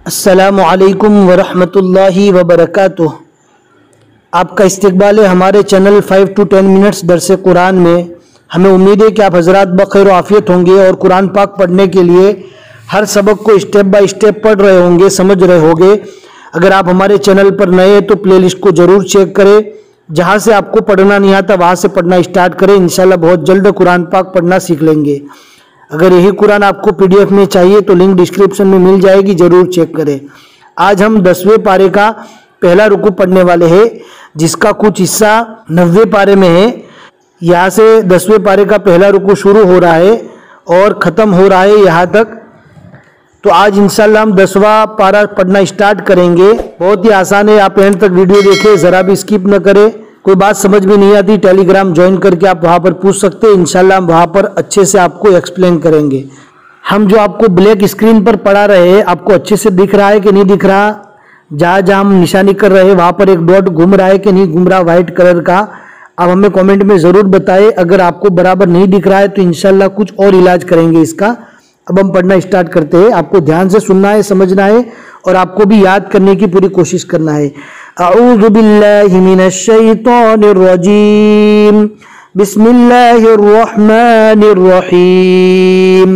السلام علیکم ورحمۃ اللہ وبرکاتہ۔ آپ کا استقبال ہے ہمارے چینل 5 to 10 منٹس درس قرآن میں۔ ہمیں امید ہے کہ آپ حضرات بخیر و عافیت ہوں گے اور قرآن پاک پڑھنے کے لیے ہر سبق کو اسٹیپ بائی اسٹیپ پڑھ رہے ہوں گے، سمجھ رہے ہوں گے۔ اگر آپ ہمارے چینل پر نئے ہیں تو پلے لسٹ کو ضرور چیک کریں، جہاں سے آپ کو پڑھنا نہیں آتا وہاں سے پڑھنا اسٹارٹ کریں، انشاءاللہ بہت جلد قرآن پاک پڑھنا سیکھ لیں گے۔ اگر یہی قرآن آپ کو PDF میں چاہیے تو لنک ڈسکرپشن میں مل جائے گی، ضرور چیک کریں۔ آج ہم 10ویں پارے کا پہلا رکوع پڑھنے والے ہیں، جس کا کچھ حصہ 9ویں پارے میں ہے۔ یہاں سے 10ویں پارے کا پہلا رکوع شروع ہو رہا ہے اور ختم ہو رہا ہے یہاں تک۔ تو آج انشاءاللہ ہم 10واں پارہ پڑھنا اسٹارٹ کریں گے۔ بہت ہی آسان ہے، آپ اینڈ تک ویڈیو دیکھیں، ذرا بھی اسکپ نہ کریں۔ کوئی بات سمجھ میں نہیں آتی ٹیلی گرام جوائن کر کے آپ وہاں پر پوچھ سکتے ہیں، انشاءاللہ ہم وہاں پر اچھے سے آپ کو ایکسپلین کریں گے۔ ہم جو آپ کو بلیک اسکرین پر پڑھا رہے ہیں، آپ کو اچھے سے دکھ رہا ہے کہ نہیں دکھ رہا؟ جہاں جہاں ہم نشانی کر رہے ہیں وہاں پر ایک ڈاٹ گھوم رہا ہے کہ نہیں گھوم رہا وائٹ کلر کا؟ آپ ہمیں کامنٹ میں ضرور بتائیں۔ اگر آپ کو برابر نہیں دکھ رہا ہے تو انشاءاللہ کچھ اور علاج کریں گے اس کا۔ اب ہم پڑھنا اسٹارٹ کرتے ہیں، آپ کو دھیان سے سننا ہے، سمجھنا ہے اور آپ کو بھی یاد کرنے کی پوری کوشش کرنا ہے۔ اعوذ باللہ من الشیطان الرجیم، بسم اللہ الرحمن الرحیم۔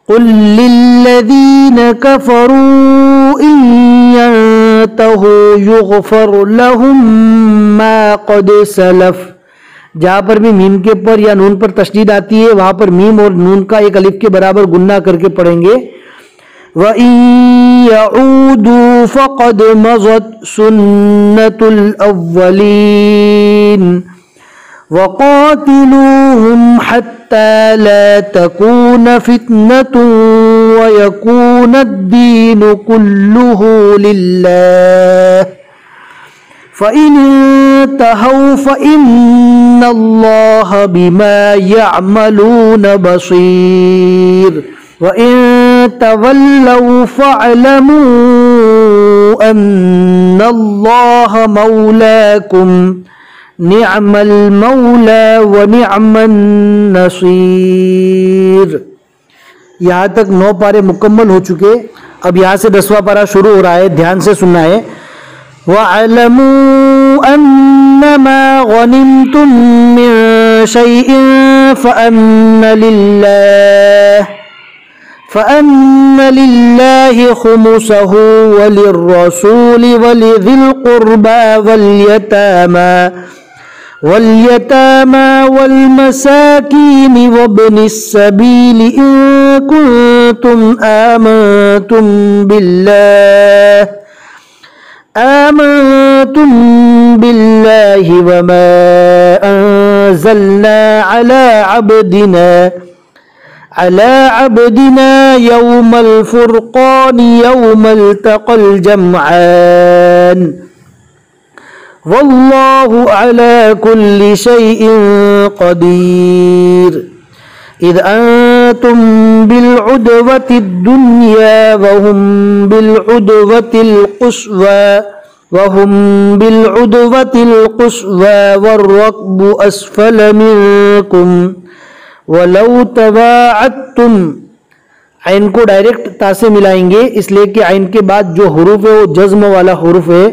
قل للذین کفروا ان ينتہوا یغفر لهم ما قد سلف۔ جہاں پر بھی میم کے پر یا نون پر تشدید آتی ہے وہاں پر میم اور نون کا ایک الف کے برابر گنہ کر کے پڑھیں گے۔ وَإِن يَعُودُوا فَقَدْ مَضَتْ سُنَّةُ الْأَوَّلِينَ وَقَاتِلُوهُمْ حَتَّى لَا تَكُونَ فِتْنَةٌ وَيَكُونَ الدِّينُ كُلُّهُ لِلَّهِ فَإِنِ انتهوا فَإِنَّ اللَّهَ بِمَا يَعْمَلُونَ بَصِيرٌ وَإِن تَوَلَّوْا فَاعْلَمُوا أَنَّ اللَّهَ مَوْلَاكُمْ نِعْمَ الْمَوْلَى وَنِعْمَ النَّصِيرُ۔ یہاں تک 9 پارے مکمل ہو چکے۔ اب یہاں سے 10واں پارہ شروع ہو رہا ہے، دھیان سے سننا ہے۔ وَاعْلَمُوا أَنَّمَا غَنِمْتُم مِّن شَيْءٍ فَأَنَّ لِلَّهِ خُمُسَهُ وَلِلرَّسُولِ وَلِذِي الْقُرْبَى وَالْيَتَامَى وَالْمَسَاكِينِ وَابْنِ السَّبِيلِ إِن كُنتُمْ آمنتم بالله وما أنزلنا على عبدنا يوم الفرقان يوم التقى الجمعان والله على كل شيء قدير إذ أنتم بالعدوة الدنيا وهم بالعدوة القصوى والركب أسفل منكم ولو تواعدتم۔ عین کو ڈائریکٹ تا سے ملائیں گے، اس لیے کہ عین کے بعد جو حروف ہے وہ جزم والا حروف ہے۔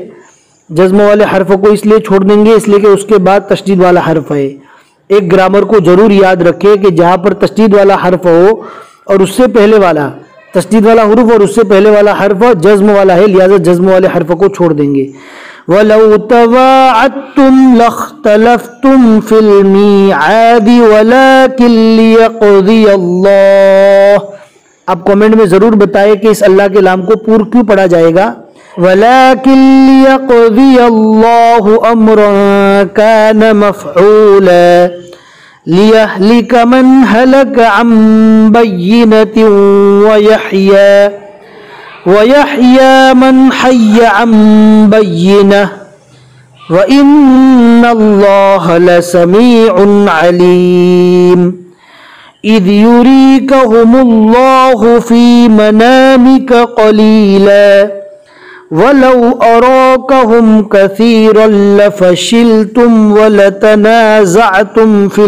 جزم والے حرف کو اس لیے چھوڑ دیں گے اس لیے کہ اس کے بعد تشدید والا حرف ہے۔ ایک گرامر کو ضرور یاد رکھے کہ جہاں پر تشدید والا حرف ہو اور اس سے پہلے والا تشدید والا حروف اور اس سے پہلے والا حرف جزم والا ہے، لہذا جزم والے حرف کو چھوڑ دیں گے۔ وَلَوْ تَوَاعَدتُّمْ لَاخْتَلَفْتُمْ فِي الْمِيعَادِ وَلَكِنْ لِيَقْضِيَ اللَّهُ۔ آپ کامنٹ میں ضرور بتائیں کہ اس اللہ کے نام کو پور کیوں پڑھا جائے گا۔ وَلَكِنْ لِيَقْضِيَ اللَّهُ أَمْرًا كَانَ مَفْعُولًا لِيَهْلِكَ مَنْ هَلَكَ عَنْ بَيِّنَةٍ وَيَحْيَى مَنْ حَيَّ عَنْ بَيِّنَةٍ وَإِنَّ اللَّهَ لَسَمِيعٌ عَلِيمٌ إِذْ يُرِيكَهُمُ اللَّهُ فِي مَنَامِكَ قَلِيلًا وَلَوْ أَرَاكَهُمْ كَثِيرًا لَفَشِلْتُمْ وَلَتَنَازَعْتُمْ فِي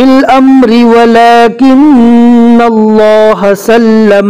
الْأَمْرِ وَلَكِنَّ اللَّهَ سَلَّمَ